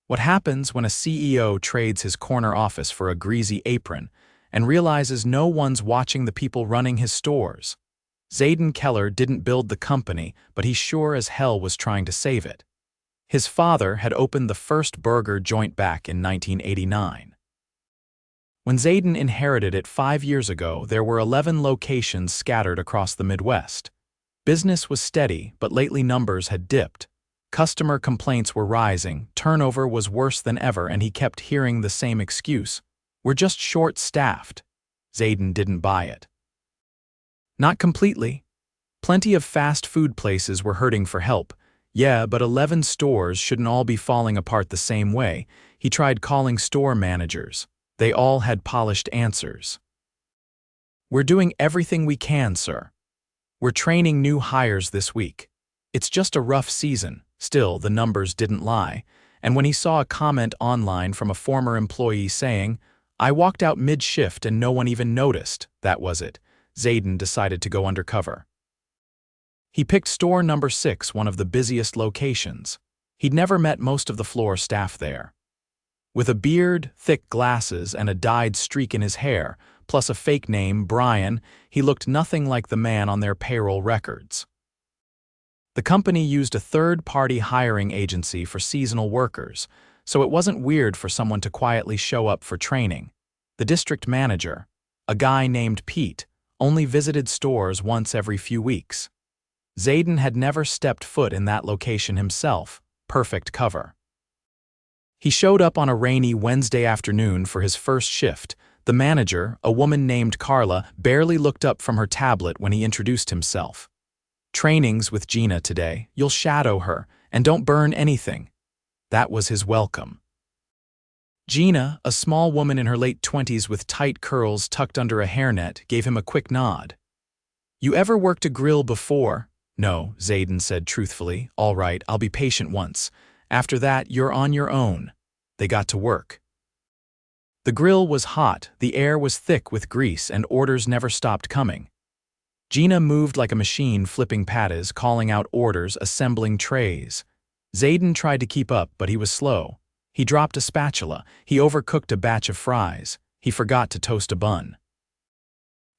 What happens when a CEO trades his corner office for a greasy apron and realizes no one's watching the people running his stores? Zayden Keller didn't build the company, but he sure as hell was trying to save it. His father had opened the first burger joint back in 1989. When Zayden inherited it 5 years ago, there were 11 locations scattered across the Midwest. Business was steady, but lately numbers had dipped. Customer complaints were rising, turnover was worse than ever, and he kept hearing the same excuse: "We're just short-staffed." Zayden didn't buy it. Not completely. Plenty of fast food places were hurting for help. Yeah, but 11 stores shouldn't all be falling apart the same way. He tried calling store managers. They all had polished answers. "We're doing everything we can, sir. We're training new hires this week. It's just a rough season." Still, the numbers didn't lie, and when he saw a comment online from a former employee saying, "I walked out mid-shift and no one even noticed," that was it. Zayden decided to go undercover. He picked store number 6, one of the busiest locations. He'd never met most of the floor staff there. With a beard, thick glasses, and a dyed streak in his hair, plus a fake name, Brian, he looked nothing like the man on their payroll records. The company used a third-party hiring agency for seasonal workers, so it wasn't weird for someone to quietly show up for training. The district manager, a guy named Pete, only visited stores once every few weeks. Zayden had never stepped foot in that location himself. Perfect cover. He showed up on a rainy Wednesday afternoon for his first shift. The manager, a woman named Carla, barely looked up from her tablet when he introduced himself. "Training's with Gina today. You'll shadow her, and don't burn anything." That was his welcome. Gina, a small woman in her late 20s with tight curls tucked under a hairnet, gave him a quick nod. "You ever worked a grill before?" "No," Zayden said truthfully. "All right, I'll be patient once. After that, you're on your own." They got to work. The grill was hot, the air was thick with grease, and orders never stopped coming. Gina moved like a machine, flipping patties, calling out orders, assembling trays. Zayden tried to keep up, but he was slow. He dropped a spatula. He overcooked a batch of fries. He forgot to toast a bun.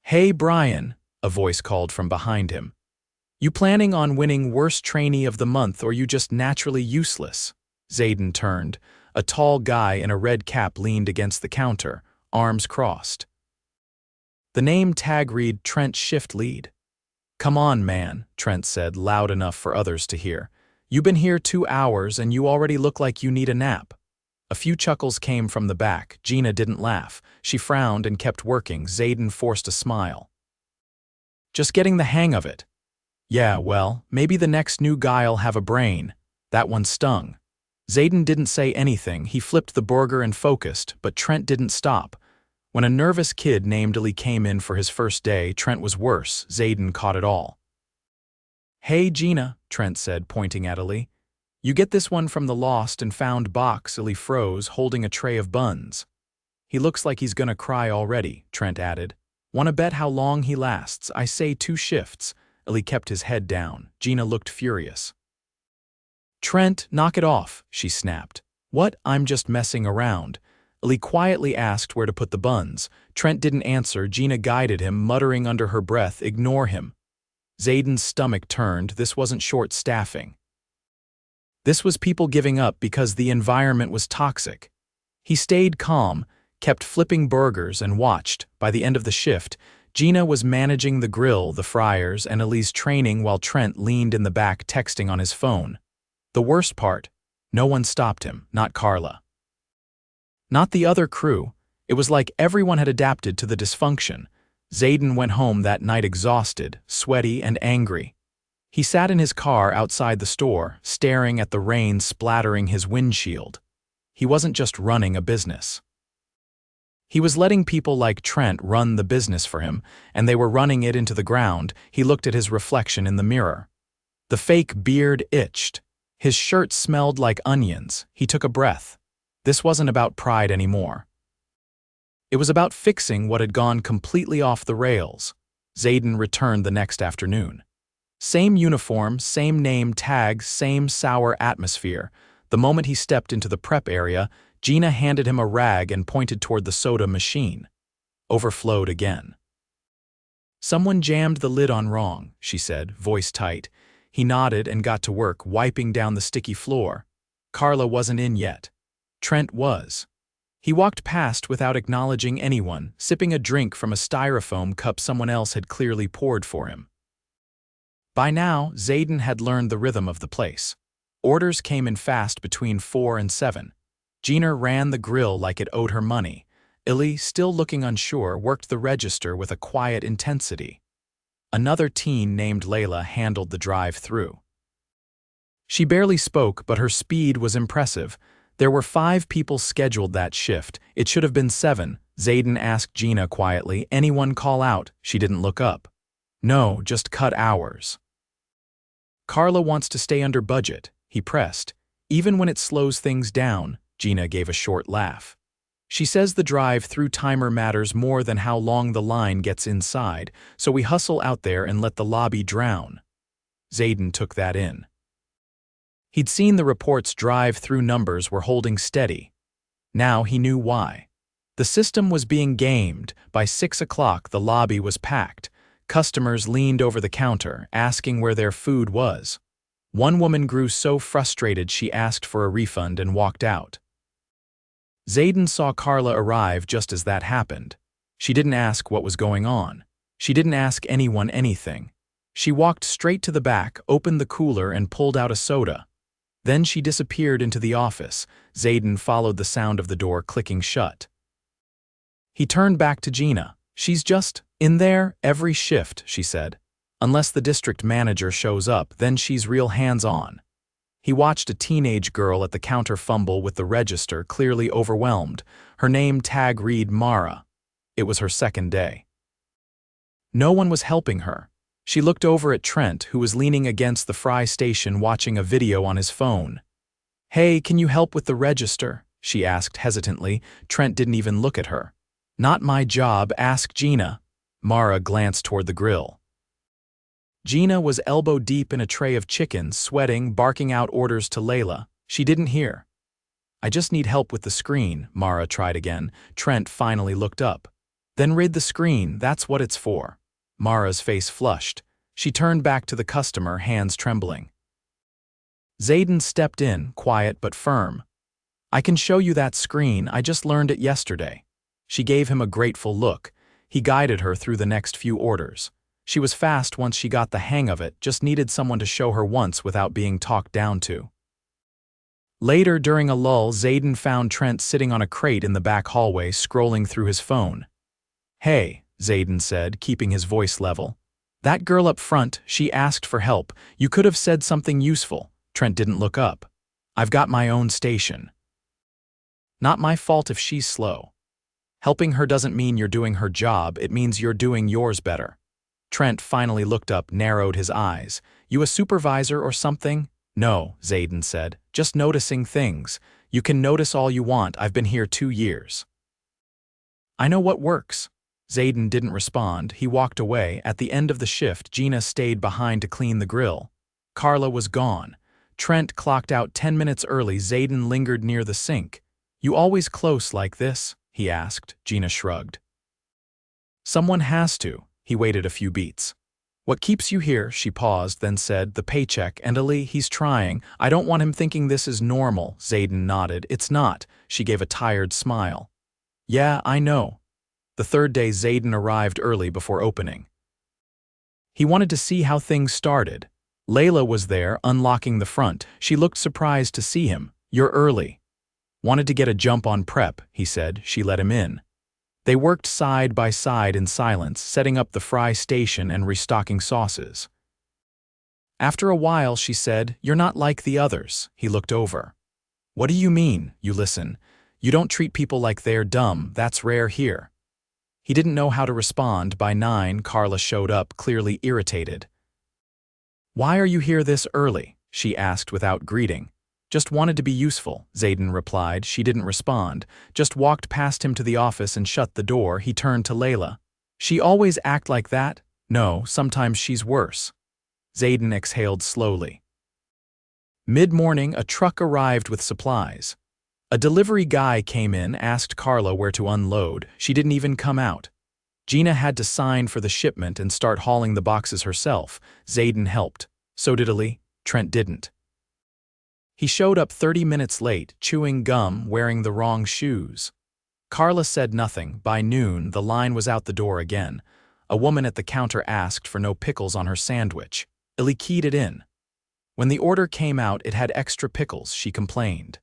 "Hey, Brian," a voice called from behind him. "You planning on winning Worst Trainee of the Month, or you just naturally useless?" Zayden turned. A tall guy in a red cap leaned against the counter, arms crossed. The name tag read Trent Shift Lead. "Come on, man," Trent said, loud enough for others to hear. "You've been here 2 hours and you already look like you need a nap." A few chuckles came from the back. Gina didn't laugh. She frowned and kept working. Zayden forced a smile. "Just getting the hang of it." "Yeah, well, maybe the next new guy'll have a brain." That one stung. Zayden didn't say anything. He flipped the burger and focused, but Trent didn't stop. When a nervous kid named Ali came in for his first day, Trent was worse. Zayden caught it all. "Hey, Gina," Trent said, pointing at Ali. "You get this one from the lost and found box." Ali froze, holding a tray of buns. "He looks like he's gonna cry already," Trent added. "Wanna bet how long he lasts? I say 2 shifts." Ali kept his head down. Gina looked furious. "Trent, knock it off," she snapped. "What? I'm just messing around." Ali quietly asked where to put the buns. Trent didn't answer. Gina guided him, muttering under her breath, "Ignore him." Zayden's stomach turned. This wasn't short staffing. This was people giving up because the environment was toxic. He stayed calm, kept flipping burgers, and watched. By the end of the shift, Gina was managing the grill, the fryers, and Ali's training while Trent leaned in the back texting on his phone. The worst part, no one stopped him, not Carla. Not the other crew. It was like everyone had adapted to the dysfunction. Zayden went home that night exhausted, sweaty, and angry. He sat in his car outside the store, staring at the rain splattering his windshield. He wasn't just running a business. He was letting people like Trent run the business for him, and they were running it into the ground. He looked at his reflection in the mirror. The fake beard itched. His shirt smelled like onions. He took a breath. This wasn't about pride anymore. It was about fixing what had gone completely off the rails. Zayden returned the next afternoon. Same uniform, same name tag, same sour atmosphere. The moment he stepped into the prep area, Gina handed him a rag and pointed toward the soda machine. Overflowed again. "Someone jammed the lid on wrong," she said, voice tight. He nodded and got to work, wiping down the sticky floor. Carla wasn't in yet. Trent was. He walked past without acknowledging anyone, sipping a drink from a styrofoam cup someone else had clearly poured for him. By now, Zayden had learned the rhythm of the place. Orders came in fast between 4 and 7. Gina ran the grill like it owed her money. Illy, still looking unsure, worked the register with a quiet intensity. Another teen named Layla handled the drive-through. She barely spoke, but her speed was impressive. There were 5 people scheduled that shift. It should have been 7. Zayden asked Gina quietly, "Anyone call out?" She didn't look up. "No, just cut hours." "Carla wants to stay under budget," he pressed. "Even when it slows things down," Gina gave a short laugh. "She says the drive-through timer matters more than how long the line gets inside, so we hustle out there and let the lobby drown." Zayden took that in. He'd seen the reports drive-through numbers were holding steady. Now he knew why. The system was being gamed. By 6 o'clock, the lobby was packed. Customers leaned over the counter, asking where their food was. One woman grew so frustrated she asked for a refund and walked out. Zayden saw Carla arrive just as that happened. She didn't ask what was going on. She didn't ask anyone anything. She walked straight to the back, opened the cooler, and pulled out a soda. Then she disappeared into the office. Zayden followed the sound of the door clicking shut. He turned back to Gina. "She's just in there every shift," she said. "Unless the district manager shows up, then she's real hands-on." He watched a teenage girl at the counter fumble with the register, clearly overwhelmed. Her name tag read Mara. It was her second day. No one was helping her. She looked over at Trent, who was leaning against the fry station watching a video on his phone. "Hey, can you help with the register?" she asked hesitantly. Trent didn't even look at her. "Not my job, ask Gina." Mara glanced toward the grill. Gina was elbow-deep in a tray of chicken, sweating, barking out orders to Layla. She didn't hear. "I just need help with the screen," Mara tried again. Trent finally looked up. "Then read the screen, that's what it's for." Mara's face flushed. She turned back to the customer, hands trembling. Zayden stepped in, quiet but firm. "I can show you that screen, I just learned it yesterday." She gave him a grateful look. He guided her through the next few orders. She was fast once she got the hang of it, just needed someone to show her once without being talked down to. Later, during a lull, Zayden found Trent sitting on a crate in the back hallway, scrolling through his phone. "Hey," Zayden said, keeping his voice level. "That girl up front, she asked for help. You could have said something useful." Trent didn't look up. "I've got my own station." "Not my fault if she's slow. Helping her doesn't mean you're doing her job, it means you're doing yours better." Trent finally looked up, narrowed his eyes. "You a supervisor or something?" "No," Zayden said. "Just noticing things. You can notice all you want, I've been here 2 years." "I know what works." Zayden didn't respond. He walked away. At the end of the shift, Gina stayed behind to clean the grill. Carla was gone. Trent clocked out 10 minutes early. Zayden lingered near the sink. "You always close like this?" he asked. Gina shrugged. "Someone has to." He waited a few beats. "What keeps you here?" She paused, then said, "The paycheck, and Ali, he's trying. I don't want him thinking this is normal." Zayden nodded. "It's not." She gave a tired smile. "Yeah, I know." The third day, Zayden arrived early before opening. He wanted to see how things started. Layla was there, unlocking the front. She looked surprised to see him. "You're early." "Wanted to get a jump on prep," he said. She let him in. They worked side by side in silence, setting up the fry station and restocking sauces. After a while, she said, "You're not like the others." He looked over. "What do you mean? You listen. You don't treat people like they're dumb. That's rare here." He didn't know how to respond. By 9, Carla showed up, clearly irritated. "Why are you here this early?" she asked without greeting. "Just wanted to be useful," Zayden replied. She didn't respond, just walked past him to the office and shut the door. He turned to Layla. "She always act like that?" "No, sometimes she's worse." Zayden exhaled slowly. Mid-morning, a truck arrived with supplies. A delivery guy came in, asked Carla where to unload. She didn't even come out. Gina had to sign for the shipment and start hauling the boxes herself. Zayden helped. So did Ali. Trent didn't. He showed up 30 minutes late, chewing gum, wearing the wrong shoes. Carla said nothing. By noon, the line was out the door again. A woman at the counter asked for no pickles on her sandwich. Ali keyed it in. When the order came out, it had extra pickles, she complained.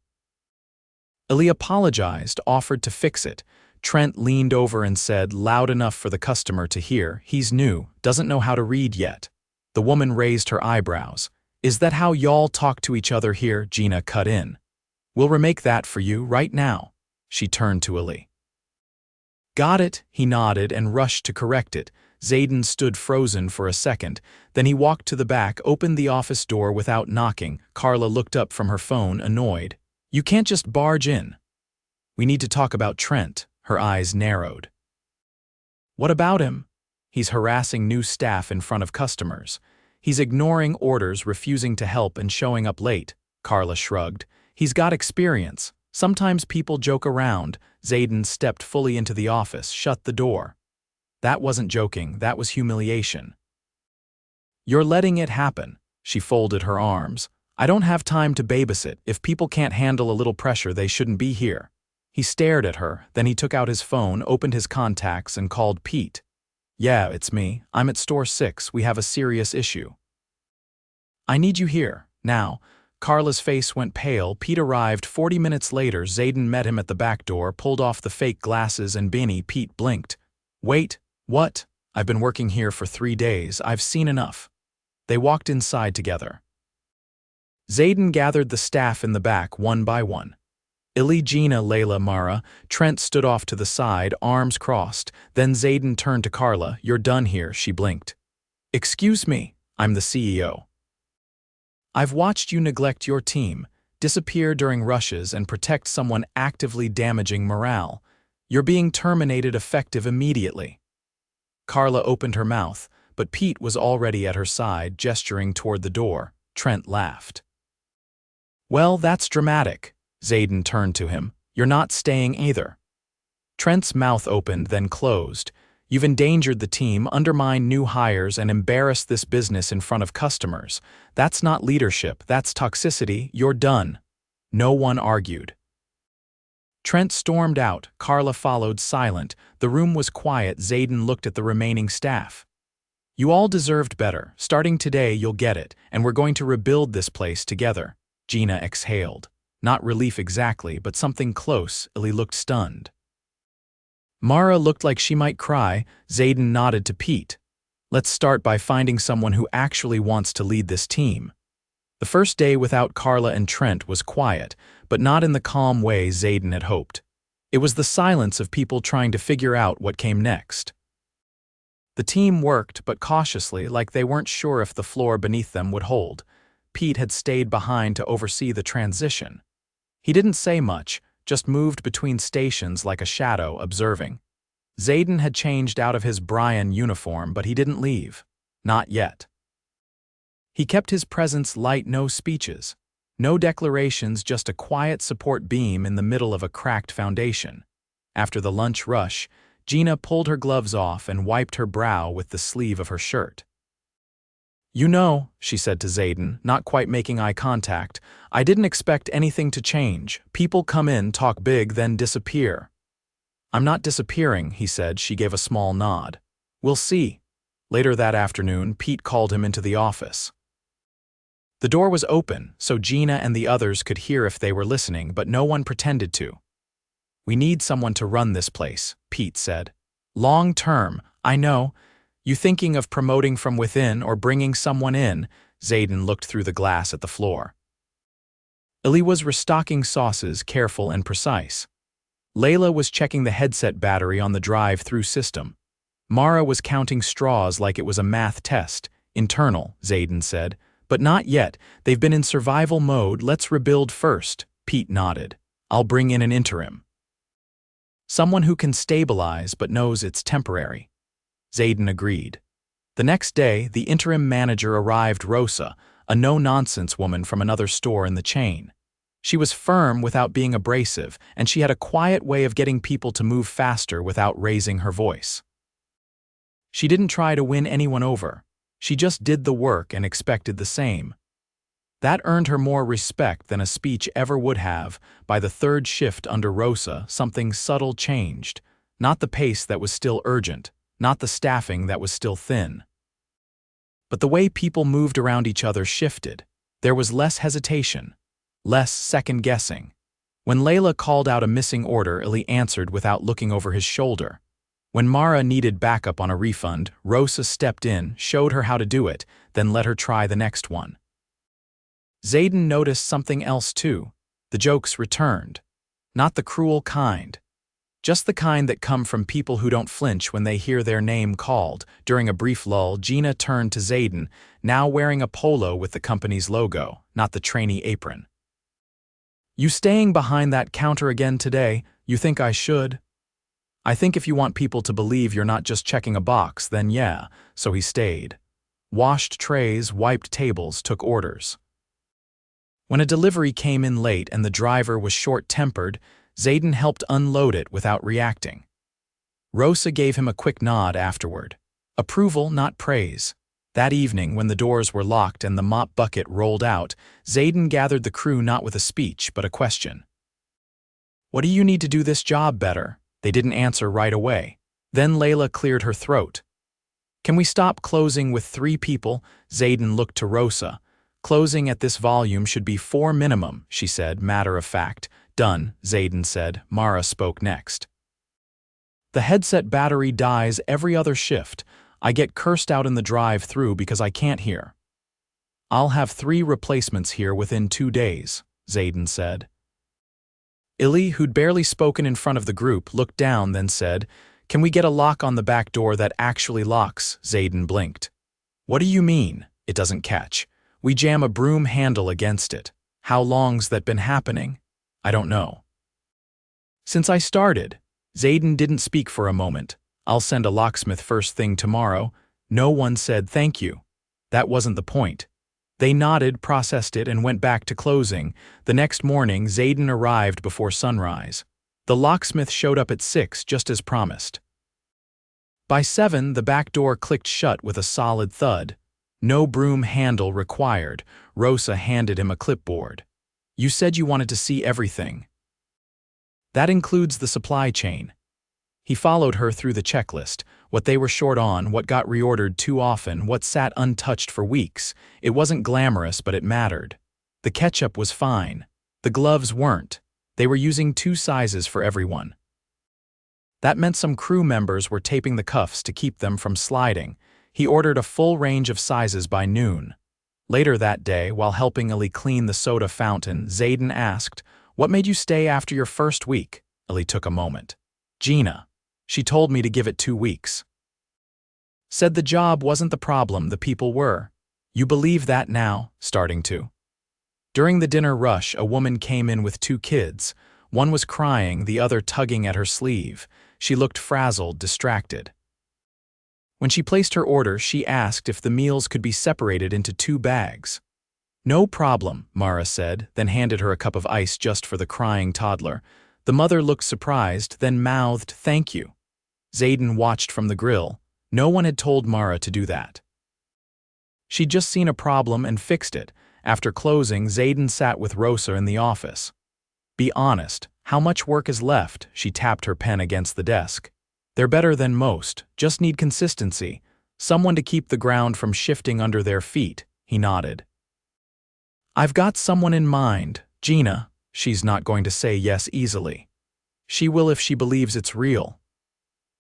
Ali apologized, offered to fix it. Trent leaned over and said, loud enough for the customer to hear, he's new, doesn't know how to read yet. The woman raised her eyebrows. Is that how y'all talk to each other here? Gina cut in. We'll remake that for you right now. She turned to Ali. Got it, he nodded and rushed to correct it. Zayden stood frozen for a second. Then he walked to the back, opened the office door without knocking. Carla looked up from her phone, annoyed. You can't just barge in. We need to talk about Trent. Her eyes narrowed. What about him? He's harassing new staff in front of customers. He's ignoring orders, refusing to help, and showing up late. Carla shrugged. He's got experience. Sometimes people joke around. Zayden stepped fully into the office, shut the door. That wasn't joking, that was humiliation. You're letting it happen. She folded her arms. I don't have time to babysit. If people can't handle a little pressure, they shouldn't be here. He stared at her, then he took out his phone, opened his contacts, and called Pete. Yeah, it's me. I'm at store 6. We have a serious issue. I need you here, now. Carla's face went pale. Pete arrived 40 minutes later. Zayden met him at the back door, pulled off the fake glasses and beanie. Pete blinked. Wait, what? I've been working here for 3 days. I've seen enough. They walked inside together. Zayden gathered the staff in the back, one by one. Ali, Gina, Layla, Mara. Trent stood off to the side, arms crossed. Then Zayden turned to Carla. You're done here, she blinked. Excuse me, I'm the CEO. I've watched you neglect your team, disappear during rushes, and protect someone actively damaging morale. You're being terminated effective immediately. Carla opened her mouth, but Pete was already at her side, gesturing toward the door. Trent laughed. Well, that's dramatic. Zayden turned to him. You're not staying either. Trent's mouth opened, then closed. You've endangered the team, undermined new hires, and embarrassed this business in front of customers. That's not leadership, that's toxicity. You're done. No one argued. Trent stormed out. Carla followed, silent. The room was quiet. Zayden looked at the remaining staff. You all deserved better. Starting today, you'll get it, and we're going to rebuild this place together. Gina exhaled. Not relief exactly, but something close. Ali looked stunned. Mara looked like she might cry. Zayden nodded to Pete. Let's start by finding someone who actually wants to lead this team. The first day without Carla and Trent was quiet, but not in the calm way Zayden had hoped. It was the silence of people trying to figure out what came next. The team worked, but cautiously, like they weren't sure if the floor beneath them would hold. Pete had stayed behind to oversee the transition. He didn't say much, just moved between stations like a shadow, observing. Zayden had changed out of his Brian uniform, but he didn't leave. Not yet. He kept his presence light, no speeches. No declarations, just a quiet support beam in the middle of a cracked foundation. After the lunch rush, Gina pulled her gloves off and wiped her brow with the sleeve of her shirt. You know, she said to Zayden, not quite making eye contact, I didn't expect anything to change. People come in, talk big, then disappear. I'm not disappearing, he said. She gave a small nod. We'll see. Later that afternoon, Pete called him into the office. The door was open, so Gina and the others could hear if they were listening, but no one pretended to. We need someone to run this place, Pete said. Long term, I know. You thinking of promoting from within or bringing someone in? Zayden looked through the glass at the floor. Ali was restocking sauces, careful and precise. Layla was checking the headset battery on the drive-through system. Mara was counting straws like it was a math test. Internal, Zayden said. But not yet. They've been in survival mode. Let's rebuild first. Pete nodded. I'll bring in an interim. Someone who can stabilize but knows it's temporary. Zayden agreed. The next day, the interim manager arrived, Rosa, a no-nonsense woman from another store in the chain. She was firm without being abrasive, and she had a quiet way of getting people to move faster without raising her voice. She didn't try to win anyone over. She just did the work and expected the same. That earned her more respect than a speech ever would have. By the third shift under Rosa, something subtle changed. Not the pace that was still urgent, not the staffing that was still thin. But the way people moved around each other shifted. There was less hesitation, less second-guessing. When Layla called out a missing order, Illy answered without looking over his shoulder. When Mara needed backup on a refund, Rosa stepped in, showed her how to do it, then let her try the next one. Zayden noticed something else too. The jokes returned. Not the cruel kind. Just the kind that come from people who don't flinch when they hear their name called. During a brief lull, Gina turned to Zayden, now wearing a polo with the company's logo, not the trainee apron. "You staying behind that counter again today? You think I should?" "I think if you want people to believe you're not just checking a box, then yeah," so he stayed. Washed trays, wiped tables, took orders. When a delivery came in late and the driver was short-tempered, Zayden helped unload it without reacting. Rosa gave him a quick nod afterward. Approval, not praise. That evening, when the doors were locked and the mop bucket rolled out, Zayden gathered the crew not with a speech, but a question. "What do you need to do this job better?" They didn't answer right away. Then Layla cleared her throat. "Can we stop closing with 3 people?" Zayden looked to Rosa. "Closing at this volume should be 4 minimum," she said, matter of fact. "Done," Zayden said. Mara spoke next. "The headset battery dies every other shift. I get cursed out in the drive-thru because I can't hear." "I'll have 3 replacements here within 2 days," Zayden said. Illy, who'd barely spoken in front of the group, looked down, then said, "Can we get a lock on the back door that actually locks?" Zayden blinked. "What do you mean?" "It doesn't catch. We jam a broom handle against it." "How long's that been happening?" "I don't know." "Since I started." Zayden didn't speak for a moment. "I'll send a locksmith first thing tomorrow." No one said thank you. That wasn't the point. They nodded, processed it, and went back to closing. The next morning, Zayden arrived before sunrise. The locksmith showed up at 6, just as promised. By 7, the back door clicked shut with a solid thud. No broom handle required. Rosa handed him a clipboard. "You said you wanted to see everything. That includes the supply chain." He followed her through the checklist, what they were short on, what got reordered too often, what sat untouched for weeks. It wasn't glamorous, but it mattered. The ketchup was fine. The gloves weren't. They were using 2 sizes for everyone. That meant some crew members were taping the cuffs to keep them from sliding. He ordered a full range of sizes by noon. Later that day, while helping Illy clean the soda fountain, Zayden asked, "What made you stay after your first week?" Illy took a moment. "Gina. She told me to give it 2 weeks. Said the job wasn't the problem, the people were." "You believe that now?" "Starting to." During the dinner rush, a woman came in with 2 kids. One was crying, the other tugging at her sleeve. She looked frazzled, distracted. When she placed her order, she asked if the meals could be separated into 2 bags. "No problem," Mara said, then handed her a cup of ice just for the crying toddler. The mother looked surprised, then mouthed, "Thank you." Zayden watched from the grill. No one had told Mara to do that. She'd just seen a problem and fixed it. After closing, Zayden sat with Rosa in the office. "Be honest, how much work is left?" She tapped her pen against the desk. "They're better than most, just need consistency. Someone to keep the ground from shifting under their feet." He nodded. "I've got someone in mind, Gina." She's not going to say yes easily. She will if she believes it's real.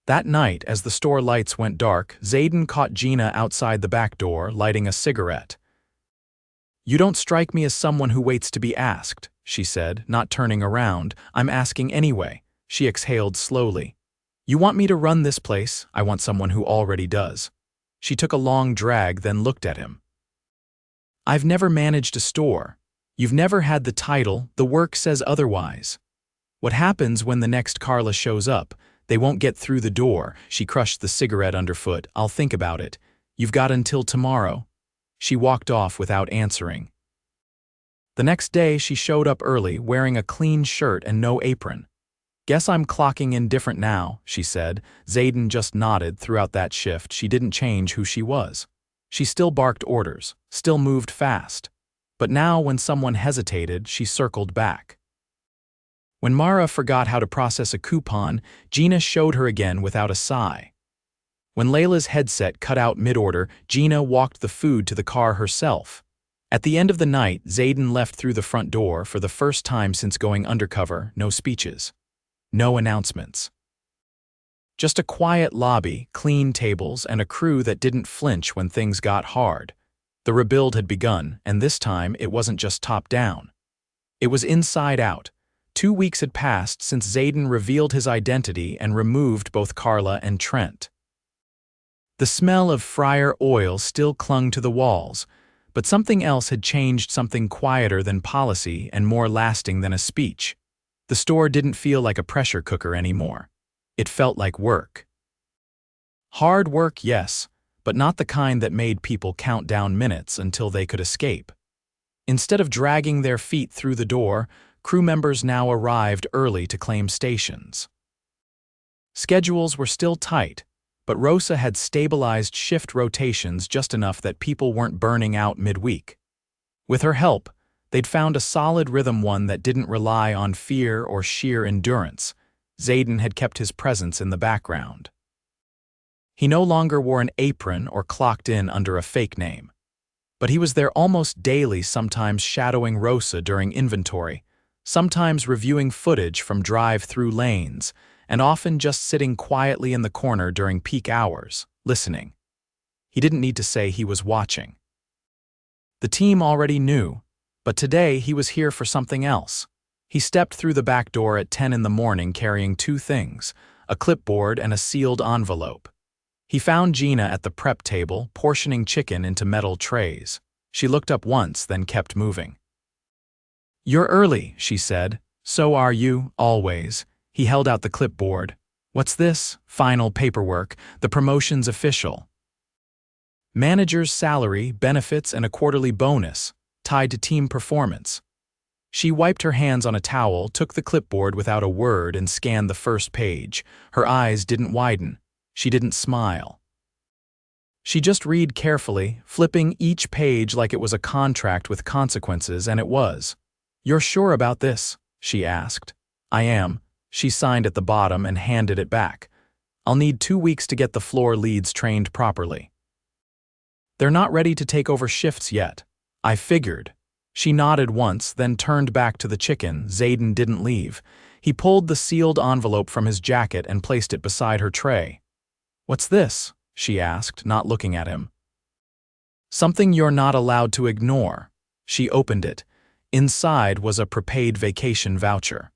That night, as the store lights went dark, Zayden caught Gina outside the back door, lighting a cigarette. "You don't strike me as someone who waits to be asked," she said, not turning around. "I'm asking anyway." She exhaled slowly. "You want me to run this place? I want someone who already does." She took a long drag, then looked at him. "I've never managed a store. You've never had the title, the work says otherwise. What happens when the next Carla shows up? They won't get through the door." She crushed the cigarette underfoot. "I'll think about it. You've got until tomorrow." She walked off without answering. The next day, she showed up early, wearing a clean shirt and no apron. "Guess I'm clocking in different now," she said. Zayden just nodded. Throughout that shift. She didn't change who she was. She still barked orders, still moved fast. But now, when someone hesitated, she circled back. When Mara forgot how to process a coupon, Gina showed her again without a sigh. When Layla's headset cut out mid-order, Gina walked the food to the car herself. At the end of the night, Zayden left through the front door for the first time since going undercover. No speeches. No announcements. Just a quiet lobby, clean tables, and a crew that didn't flinch when things got hard. The rebuild had begun, and this time it wasn't just top-down. It was inside out. 2 weeks had passed since Zayden revealed his identity and removed both Carla and Trent. The smell of fryer oil still clung to the walls, but something else had changed, something quieter than policy and more lasting than a speech. The store didn't feel like a pressure cooker anymore. It felt like work. Hard work, yes, but not the kind that made people count down minutes until they could escape. Instead of dragging their feet through the door, crew members now arrived early to claim stations. Schedules were still tight, but Rosa had stabilized shift rotations just enough that people weren't burning out midweek. With her help, they'd found a solid rhythm, one that didn't rely on fear or sheer endurance. Zayden had kept his presence in the background. He no longer wore an apron or clocked in under a fake name. But he was there almost daily, sometimes shadowing Rosa during inventory, sometimes reviewing footage from drive-through lanes, and often just sitting quietly in the corner during peak hours, listening. He didn't need to say he was watching. The team already knew, but today he was here for something else. He stepped through the back door at 10 in the morning carrying 2 things, a clipboard and a sealed envelope. He found Gina at the prep table, portioning chicken into metal trays. She looked up once, then kept moving. "You're early," she said. "So are you, always." He held out the clipboard. "What's this?" "Final paperwork. The promotion's official. Manager's salary, benefits, and a quarterly bonus, tied to team performance." She wiped her hands on a towel, took the clipboard without a word, and scanned the first page. Her eyes didn't widen. She didn't smile. She just read carefully, flipping each page like it was a contract with consequences, and it was. "You're sure about this?" she asked. "I am." She signed at the bottom and handed it back. "I'll need 2 weeks to get the floor leads trained properly. They're not ready to take over shifts yet." "I figured." She nodded once, then turned back to the chicken. Zayden didn't leave. He pulled the sealed envelope from his jacket and placed it beside her tray. "What's this?" she asked, not looking at him. "Something you're not allowed to ignore." She opened it. Inside was a prepaid vacation voucher.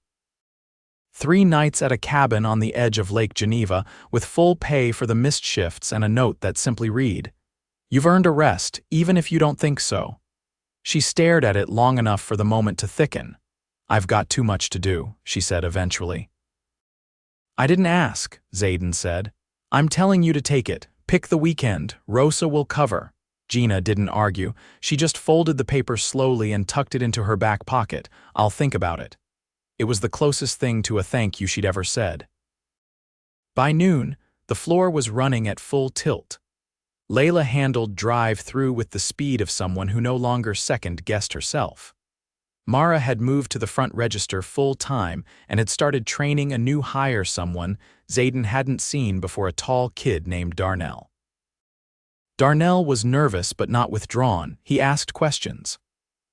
3 nights at a cabin on the edge of Lake Geneva, with full pay for the missed shifts and a note that simply read, "You've earned a rest, even if you don't think so." She stared at it long enough for the moment to thicken. "I've got too much to do," she said eventually. "I didn't ask," Zayden said. "I'm telling you to take it. Pick the weekend. Rosa will cover." Gina didn't argue. She just folded the paper slowly and tucked it into her back pocket. "I'll think about it." It was the closest thing to a thank you she'd ever said. By noon, the floor was running at full tilt. Layla handled drive-through with the speed of someone who no longer second-guessed herself. Mara had moved to the front register full-time and had started training a new hire, someone Zayden hadn't seen before, a tall kid named Darnell. Darnell was nervous but not withdrawn. He asked questions.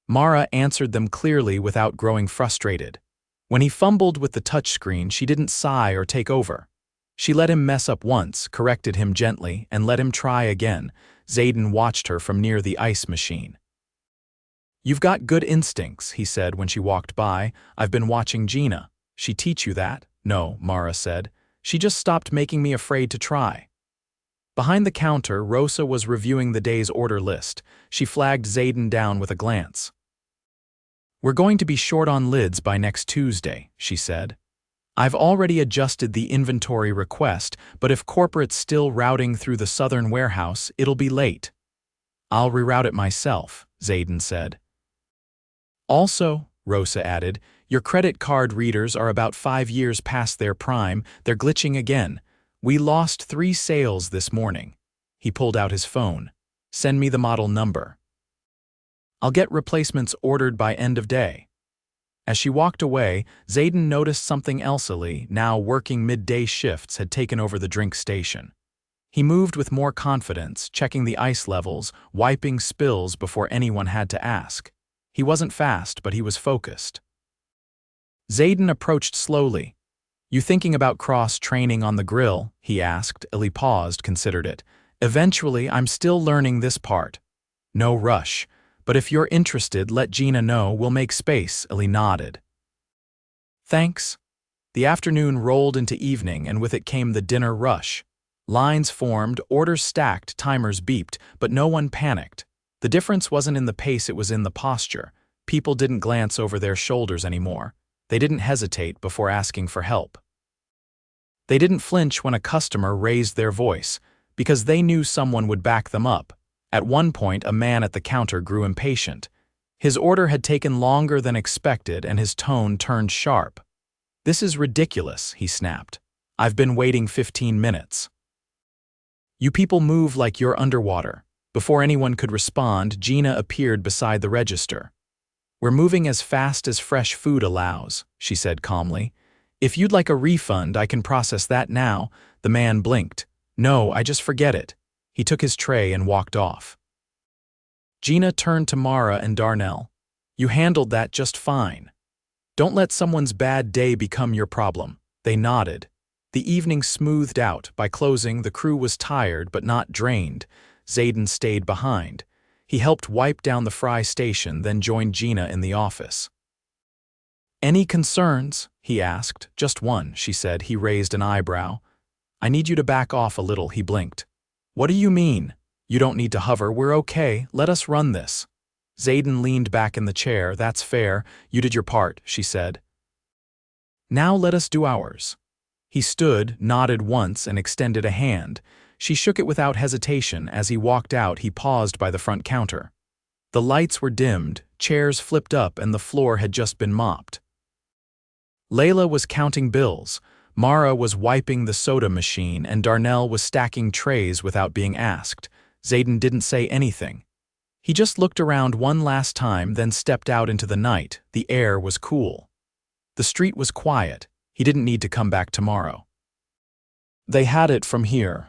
Mara answered them clearly without growing frustrated. When he fumbled with the touchscreen, she didn't sigh or take over. She let him mess up once, corrected him gently, and let him try again. Zayden watched her from near the ice machine. "You've got good instincts," he said when she walked by. "I've been watching Gina." "She teach you that?" "No," Mara said. "She just stopped making me afraid to try." Behind the counter, Rosa was reviewing the day's order list. She flagged Zayden down with a glance. "We're going to be short on lids by next Tuesday," she said. "I've already adjusted the inventory request, but if corporate's still routing through the southern warehouse, it'll be late." I'll reroute it myself, Zayden said. Also, Rosa added, your credit card readers are about 5 years past their prime. They're glitching again. We lost 3 sales this morning. He pulled out his phone. Send me the model number. I'll get replacements ordered by end of day. As she walked away, Zayden noticed something else. Ali, now working midday shifts, had taken over the drink station. He moved with more confidence, checking the ice levels, wiping spills before anyone had to ask. He wasn't fast, but he was focused. Zayden approached slowly. You thinking about cross-training on the grill? He asked. Ali paused, considered it. Eventually, I'm still learning this part. No rush. But if you're interested, let Gina know. We'll make space, Ali nodded. Thanks. The afternoon rolled into evening, and with it came the dinner rush. Lines formed, orders stacked, timers beeped, but no one panicked. The difference wasn't in the pace, it was in the posture. People didn't glance over their shoulders anymore. They didn't hesitate before asking for help. They didn't flinch when a customer raised their voice, because they knew someone would back them up. At one point, a man at the counter grew impatient. His order had taken longer than expected, and his tone turned sharp. This is ridiculous, he snapped. I've been waiting 15 minutes. You people move like you're underwater. Before anyone could respond, Gina appeared beside the register. We're moving as fast as fresh food allows, she said calmly. If you'd like a refund, I can process that now. The man blinked. No, I just forget it. He took his tray and walked off. Gina turned to Mara and Darnell. You handled that just fine. Don't let someone's bad day become your problem. They nodded. The evening smoothed out. By closing, the crew was tired but not drained. Zayden stayed behind. He helped wipe down the fry station, then joined Gina in the office. Any concerns? He asked. Just one, she said. He raised an eyebrow. I need you to back off a little, he blinked. What do you mean? You don't need to hover, we're okay, let us run this. Zayden leaned back in the chair. That's fair, you did your part, she said. Now let us do ours. He stood, nodded once, and extended a hand. She shook it without hesitation. As he walked out, he paused by the front counter. The lights were dimmed, chairs flipped up, and the floor had just been mopped. Layla was counting bills. Mara was wiping the soda machine, and Darnell was stacking trays without being asked. Zayden didn't say anything. He just looked around one last time, then stepped out into the night. The air was cool. The street was quiet. He didn't need to come back tomorrow. They had it from here.